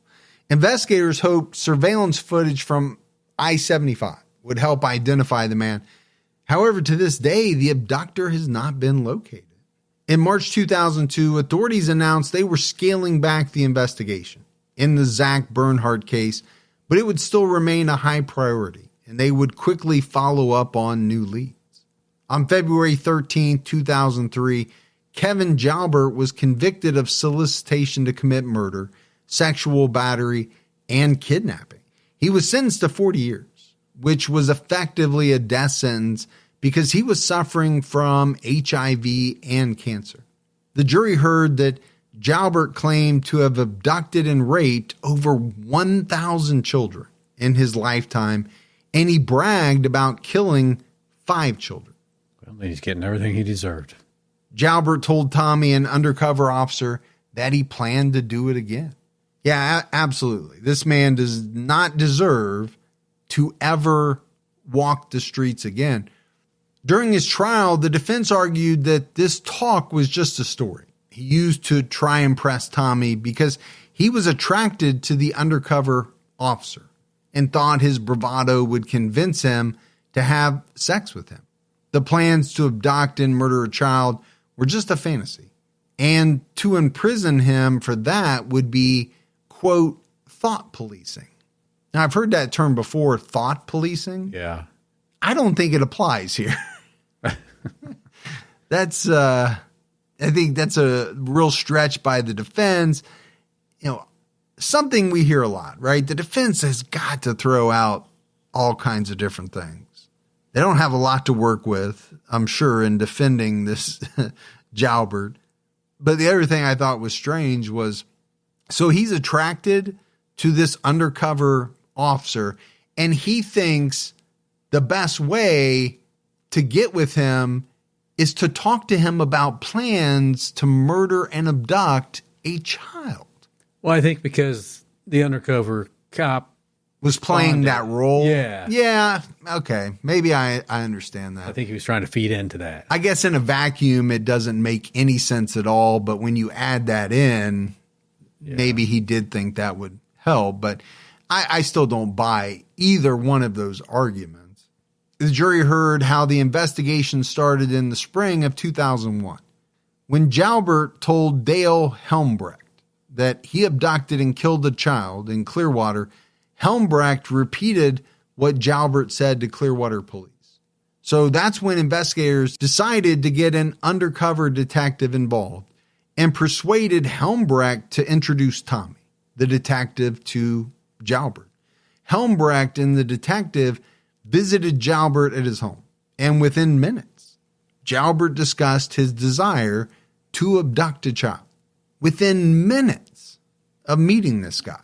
Investigators hoped surveillance footage from I-75 would help identify the man. However, to this day, the abductor has not been located. In March 2002, authorities announced they were scaling back the investigation in the Zach Bernhardt case, but it would still remain a high priority, and they would quickly follow up on new leads. On February 13, 2003, Kevin Jalbert was convicted of solicitation to commit murder, sexual battery, and kidnapping. He was sentenced to 40 years, which was effectively a death sentence because he was suffering from HIV and cancer. The jury heard that Jalbert claimed to have abducted and raped over 1,000 children in his lifetime, and he bragged about killing 5 children. Well, he's getting everything he deserved. Jalbert told Tommy, an undercover officer, that he planned to do it again. Yeah, absolutely. This man does not deserve to ever walk the streets again. During his trial, the defense argued that this talk was just a story he used to try and impress Tommy because he was attracted to the undercover officer and thought his bravado would convince him to have sex with him. The plans to abduct and murder a child were just a fantasy, and to imprison him for that would be, quote, thought policing. Now, I've heard that term before, thought policing. Yeah. I don't think it applies here. I think that's a real stretch by the defense. Something we hear a lot, right? The defense has got to throw out all kinds of different things. They don't have a lot to work with, I'm sure, in defending this Jalbert. But the other thing I thought was strange was, so he's attracted to this undercover officer, and he thinks the best way to get with him is to talk to him about plans to murder and abduct a child. Well, I think because the undercover cop was playing that role. Yeah. Yeah. Okay. Maybe I understand that. I think he was trying to feed into that. I guess in a vacuum, it doesn't make any sense at all. But when you add that in, maybe he did think that would help. But I still don't buy either one of those arguments. The jury heard how the investigation started in the spring of 2001 when Jalbert told Dale Helmbrecht that he abducted and killed a child in Clearwater. Helmbrecht repeated what Jalbert said to Clearwater police. So that's when investigators decided to get an undercover detective involved and persuaded Helmbrecht to introduce Tommy, the detective, to Jalbert. Helmbrecht and the detective visited Jalbert at his home, and within minutes, Jalbert discussed his desire to abduct a child. Within minutes of meeting this guy.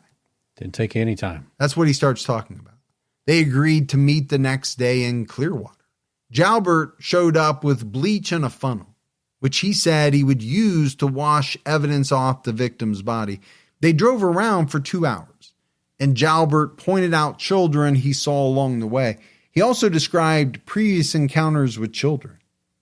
Didn't take any time. That's what he starts talking about. They agreed to meet the next day in Clearwater. Jalbert showed up with bleach and a funnel, which he said he would use to wash evidence off the victim's body. They drove around for 2 hours, and Jalbert pointed out children he saw along the way. He also described previous encounters with children.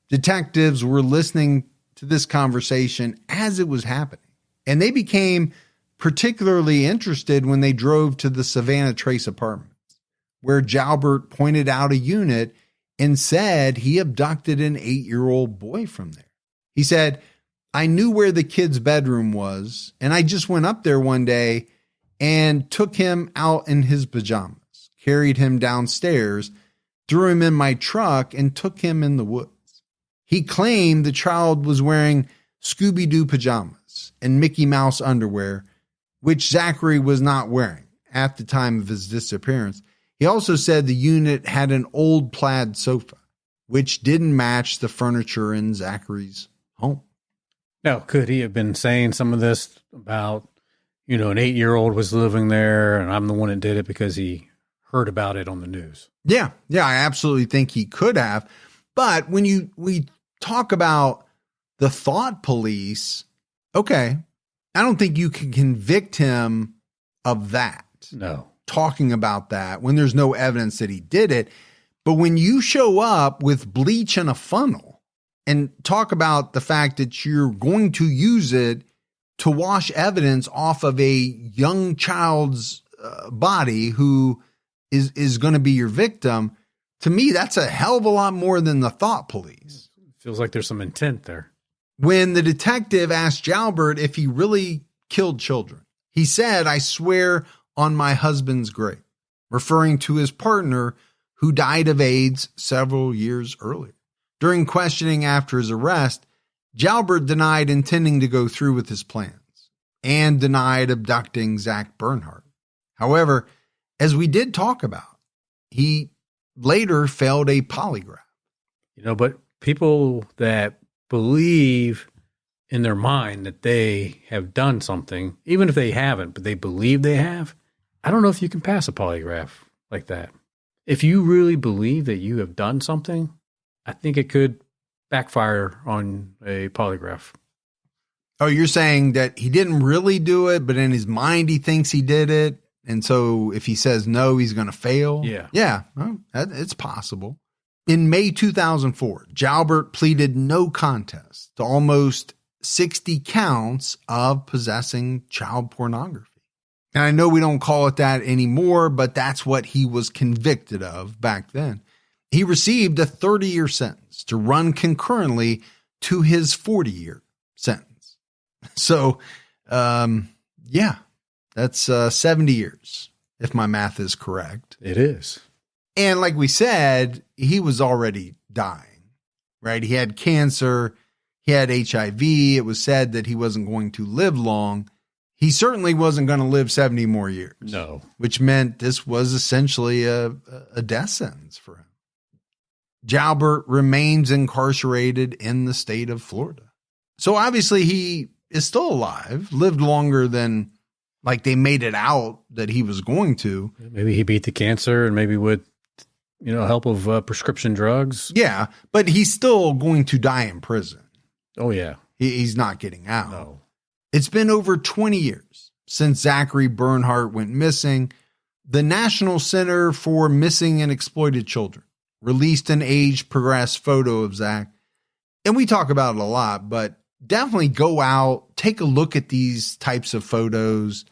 Detectives were listening to this conversation as it was happening, and they became particularly interested when they drove to the Savannah Trace apartments, where Jalbert pointed out a unit and said he abducted an 8-year-old boy from there. He said, "I knew where the kid's bedroom was, and I just went up there one day and took him out in his pajamas, carried him downstairs, threw him in my truck, and took him in the woods." He claimed the child was wearing Scooby-Doo pajamas and Mickey Mouse underwear, which Zachary was not wearing at the time of his disappearance. He also said the unit had an old plaid sofa, which didn't match the furniture in Zachary's home. Now, could he have been saying some of this about, an 8-year-old was living there and I'm the one that did it because he heard about it on the news? Yeah, I absolutely think he could have. But when we talk about the thought police, okay, I don't think you can convict him of that. No. Talking about that when there's no evidence that he did it. But when you show up with bleach and a funnel and talk about the fact that you're going to use it to wash evidence off of a young child's body who is going to be your victim, to me, that's a hell of a lot more than the thought police. Feels like there's some intent there. When the detective asked Jalbert if he really killed children, he said, "I swear on my husband's grave," referring to his partner who died of AIDS several years earlier. During questioning after his arrest, Jalbert denied intending to go through with his plans and denied abducting Zach Bernhardt. However, as we did talk about, he later failed a polygraph. But people that believe in their mind that they have done something, even if they haven't, but they believe they have, I don't know if you can pass a polygraph like that. If you really believe that you have done something, I think it could backfire on a polygraph. Oh, you're saying that he didn't really do it, but in his mind he thinks he did it. And so if he says no, he's going to fail? Yeah. Yeah, well, it's possible. In May 2004, Jalbert pleaded no contest to almost 60 counts of possessing child pornography. And I know we don't call it that anymore, but that's what he was convicted of back then. He received a 30-year sentence to run concurrently to his 40-year sentence. So, that's 70 years, if my math is correct. It is. And like we said, he was already dying, right? He had cancer. He had HIV. It was said that he wasn't going to live long. He certainly wasn't going to live 70 more years. No. Which meant this was essentially a death sentence for him. Jalbert remains incarcerated in the state of Florida. So obviously he is still alive, lived longer than like they made it out that he was going to. Maybe he beat the cancer and maybe with, help of prescription drugs. Yeah, but he's still going to die in prison. Oh, yeah. He's not getting out. No. It's been over 20 years since Zachary Bernhardt went missing. The National Center for Missing and Exploited Children released an age-progressed photo of Zach. And we talk about it a lot, but definitely go out, take a look at these types of photos.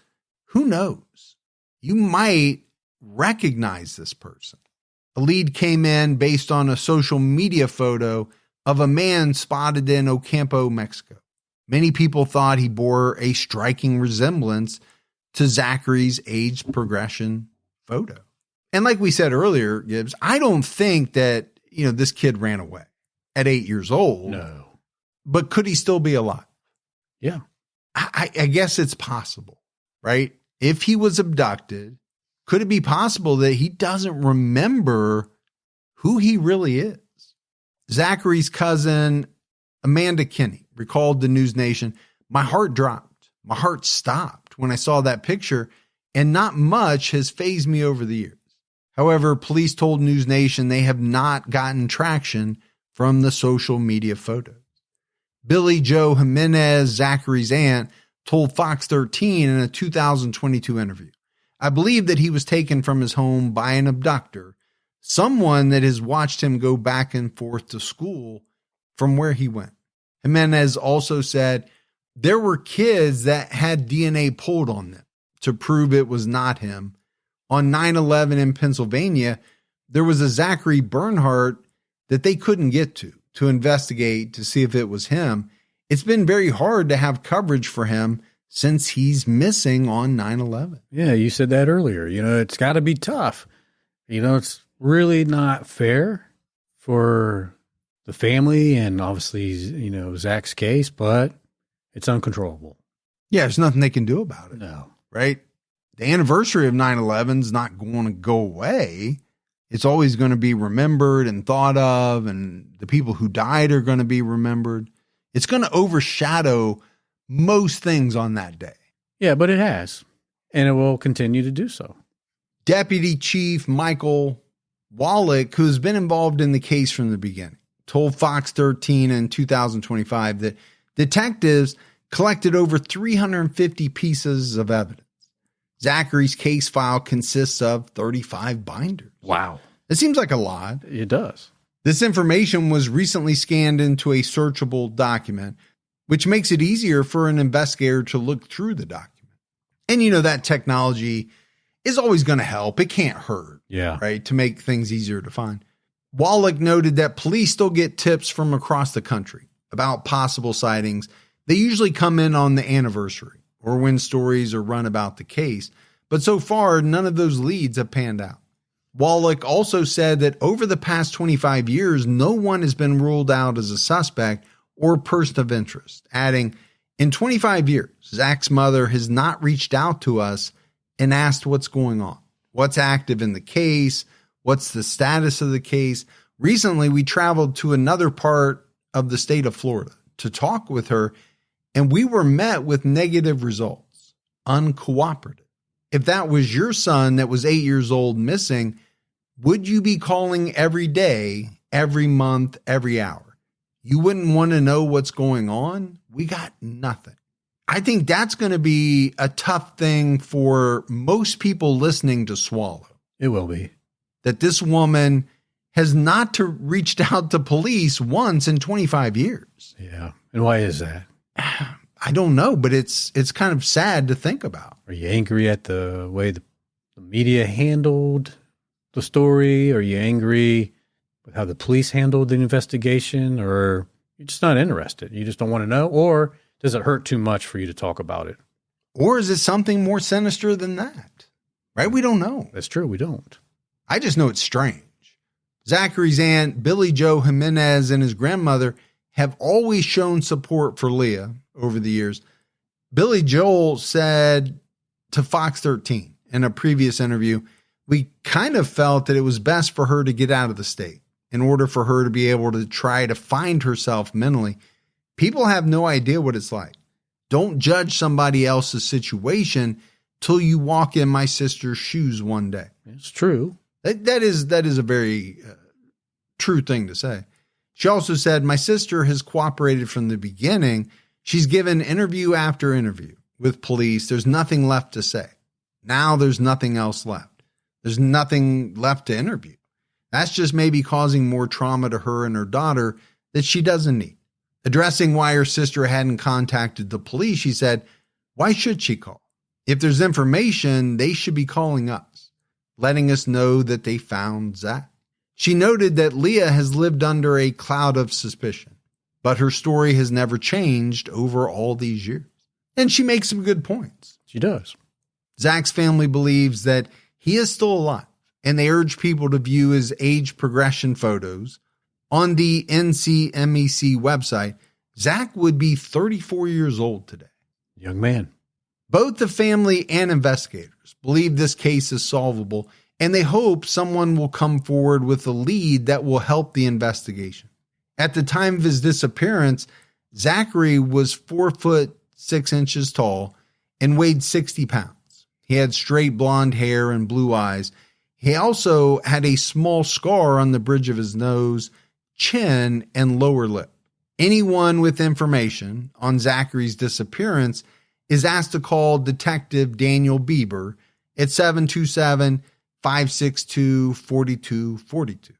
Who knows? You might recognize this person. A lead came in based on a social media photo of a man spotted in Ocampo, Mexico. Many people thought he bore a striking resemblance to Zachary's age progression photo. And like we said earlier, Gibbs, I don't think that, this kid ran away at 8 years old. No. But could he still be alive? Yeah. I guess it's possible, right? If he was abducted, could it be possible that he doesn't remember who he really is? Zachary's cousin, Amanda Kinney, recalled to News Nation, "My heart dropped. My heart stopped when I saw that picture, and not much has fazed me over the years." However, police told News Nation they have not gotten traction from the social media photos. Billy Joe Jimenez, Zachary's aunt, told Fox 13 in a 2022 interview, "I believe that he was taken from his home by an abductor, someone that has watched him go back and forth to school from where he went." Jimenez also said there were kids that had DNA pulled on them to prove it was not him. On 9/11 in Pennsylvania, there was a Zachary Bernhardt that they couldn't get to investigate to see if it was him. It's been very hard to have coverage for him since he's missing on 9/11. Yeah, you said that earlier. It's got to be tough. It's really not fair for the family and obviously, Zach's case, but it's uncontrollable. Yeah, there's nothing they can do about it. No. Right? The anniversary of 9/11 is not going to go away. It's always going to be remembered and thought of, and the people who died are going to be remembered. It's going to overshadow most things on that day. Yeah, but it has, and it will continue to do so. Deputy Chief Michael Wallach, who's been involved in the case from the beginning, told Fox 13 in 2025 that detectives collected over 350 pieces of evidence. Zachary's case file consists of 35 binders. Wow. It seems like a lot. It does. This information was recently scanned into a searchable document, which makes it easier for an investigator to look through the document. And that technology is always going to help. It can't hurt. Yeah. Right? To make things easier to find. Wallach noted that police still get tips from across the country about possible sightings. They usually come in on the anniversary or when stories are run about the case. But so far, none of those leads have panned out. Wallach also said that over the past 25 years, no one has been ruled out as a suspect or person of interest, adding, "In 25 years, Zach's mother has not reached out to us and asked what's going on, what's active in the case, what's the status of the case." Recently, we traveled to another part of the state of Florida to talk with her, and we were met with negative results, uncooperative. If that was your son that was 8 years old missing, would you be calling every day, every month, every hour? You wouldn't want to know what's going on? We got nothing. I think that's going to be a tough thing for most people listening to swallow. It will be. That this woman has not reached out to police once in 25 years. Yeah. And why is that? I don't know, but it's kind of sad to think about. Are you angry at the way the media handled the story? Are you angry with how the police handled the investigation? Or you're just not interested? You just don't want to know? Or does it hurt too much for you to talk about it? Or is it something more sinister than that? Right? We don't know. That's true. We don't. I just know it's strange. Zachary's aunt, Billy Joe Jimenez, and his grandmother have always shown support for Leah over the years. Billy Joel said to Fox 13 in a previous interview, "We kind of felt that it was best for her to get out of the state in order for her to be able to try to find herself mentally. People have no idea what it's like. Don't judge somebody else's situation till you walk in my sister's shoes one day." It's true. That is a very true thing to say. She also said, "My sister has cooperated from the beginning. She's given interview after interview with police. There's nothing left to say. Now there's nothing else left. There's nothing left to interview. That's just maybe causing more trauma to her and her daughter that she doesn't need. Addressing why her sister hadn't contacted the police, she said, why should she call? If there's information, they should be calling us, letting us know that they found Zach. She noted that Leah has lived under a cloud of suspicion, but her story has never changed over all these years. And she makes some good points. She does. Zach's family believes that he is still alive, and they urge people to view his age progression photos. On the NCMEC website, Zach would be 34 years old today. Young man. Both the family and investigators believe this case is solvable, and they hope someone will come forward with a lead that will help the investigation. At the time of his disappearance, Zachary was 4'6" tall and weighed 60 pounds. He had straight blonde hair and blue eyes. He also had a small scar on the bridge of his nose, chin, and lower lip. Anyone with information on Zachary's disappearance is asked to call Detective Daniel Bieber at 727-562-4242.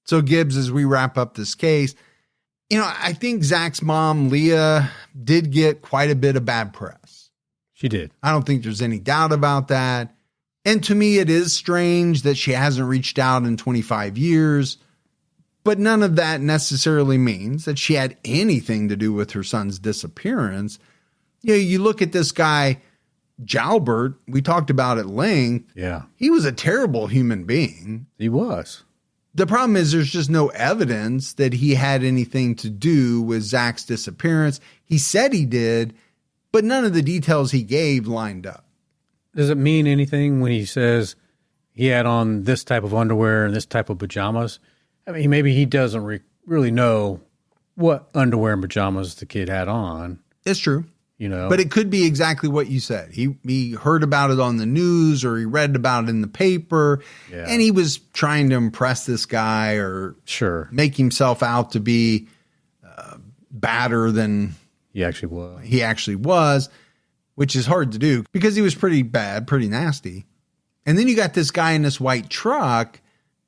So Gibbs, as we wrap up this case, I think Zach's mom, Leah, did get quite a bit of bad press. She did. I don't think there's any doubt about that. And to me, it is strange that she hasn't reached out in 25 years. But none of that necessarily means that she had anything to do with her son's disappearance. You look at this guy, Jalbert, we talked about at length. Yeah. He was a terrible human being. He was. The problem is there's just no evidence that he had anything to do with Zach's disappearance. He said he did, but none of the details he gave lined up. Does it mean anything when he says he had on this type of underwear and this type of pajamas? I mean, maybe he doesn't really know what underwear and pajamas the kid had on. It's true. But it could be exactly what you said. He heard about it on the news or he read about it in the paper, and he was trying to impress this guy or make himself out to be badder than he actually was, which is hard to do because he was pretty bad, pretty nasty. And then you got this guy in this white truck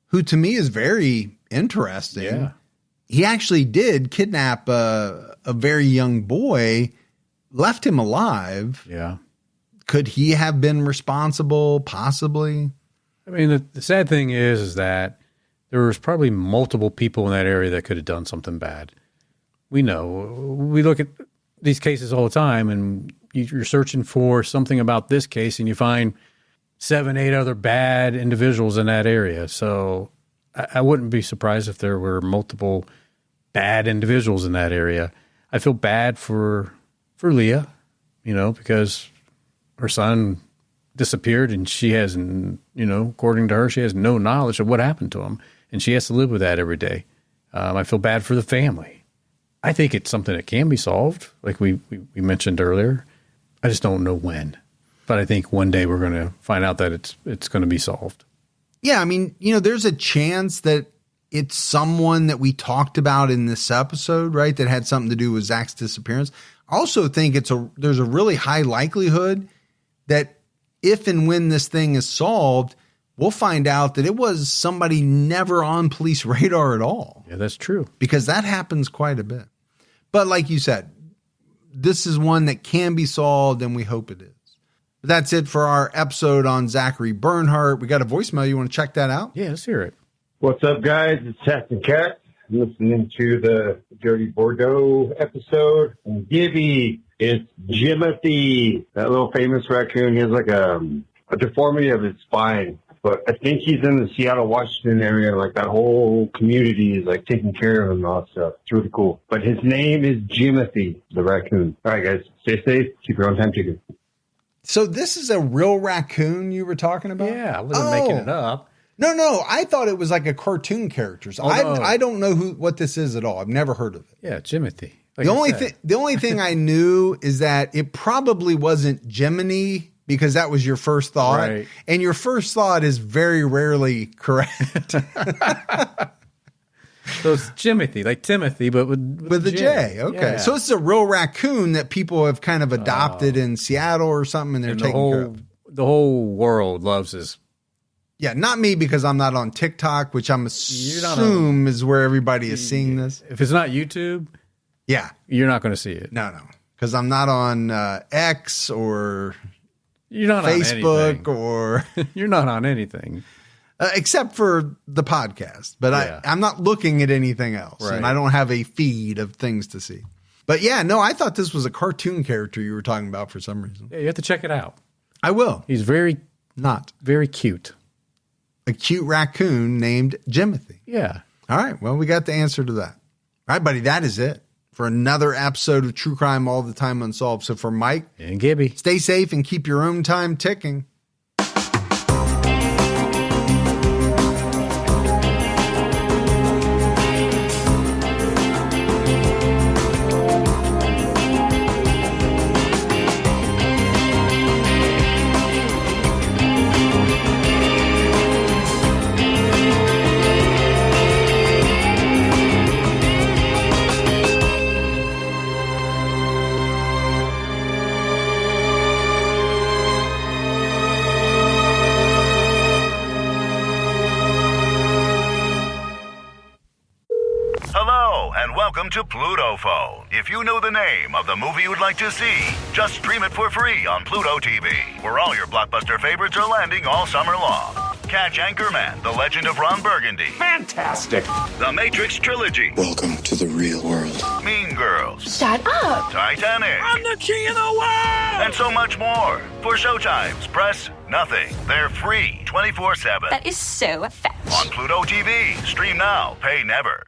who to me is very interesting. Yeah. He actually did kidnap a very young boy, left him alive. Yeah. Could he have been responsible? Possibly. I mean, the sad thing is that there was probably multiple people in that area that could have done something bad. We know. We look at these cases all the time, and you're searching for something about this case, and you find 7, 8 other bad individuals in that area. So I wouldn't be surprised if there were multiple bad individuals in that area. I feel bad for Leah, because her son disappeared and she has, according to her, she has no knowledge of what happened to him. And she has to live with that every day. I feel bad for the family. I think it's something that can be solved, like we mentioned earlier. I just don't know when. But I think one day we're going to find out that it's going to be solved. Yeah, I mean, there's a chance that it's someone that we talked about in this episode, right, that had something to do with Zach's disappearance. I also think there's a really high likelihood that if and when this thing is solved, we'll find out that it was somebody never on police radar at all. Yeah, that's true. Because that happens quite a bit. But like you said, this is one that can be solved, and we hope it is. But that's it for our episode on Zachary Bernhardt. We got a voicemail. You want to check that out? Yeah, let's hear it. What's up, guys? It's Captain Cat. I'm listening to the Dirty Bordeaux episode. And Gibby, it's Jimothy, that little famous raccoon. He has like a deformity of his spine. But I think he's in the Seattle, Washington area. Like that whole community is like taking care of him and all that stuff. It's really cool. But his name is Jimothy, the raccoon. All right, guys, stay safe. Keep your own time chicken. So this is a real raccoon you were talking about? Yeah, I wasn't making it up. No, I thought it was like a cartoon character. So I don't know what this is at all. I've never heard of it. Yeah, Jimothy. Like the only thing I knew is that it probably wasn't Jiminy, because that was your first thought. Right. And your first thought is very rarely correct. So it's Jimothy, like Timothy, but with a J. Okay. Yeah. So it's a real raccoon that people have kind of adopted in Seattle or something, and they're taking care of. The whole world loves Yeah, not me because I'm not on TikTok, which I'm assume is where everybody is seeing this. If it's not YouTube, yeah, you're not going to see it. No, because I'm not on X or you're not Facebook on or you're not on anything except for the podcast. But I'm not looking at anything else, and I don't have a feed of things to see. But yeah, no, I thought this was a cartoon character you were talking about for some reason. Yeah, you have to check it out. I will. He's very cute. A cute raccoon named Jimothy. Yeah. All right. Well, we got the answer to that. All right, buddy. That is it for another episode of True Crime All the Time Unsolved. So for Mike and Gibby, stay safe and keep your own time ticking. Welcome to Pluto Phone. If you know the name of the movie you'd like to see, just stream it for free on Pluto TV, where all your blockbuster favorites are landing all summer long. Catch Anchorman, The Legend of Ron Burgundy. Fantastic. The Matrix Trilogy. Welcome to the real world. Mean Girls. Shut up. Titanic. I'm the king of the world. And so much more. For showtimes, press nothing. They're free 24/7. That is so fetch. On Pluto TV. Stream now. Pay never.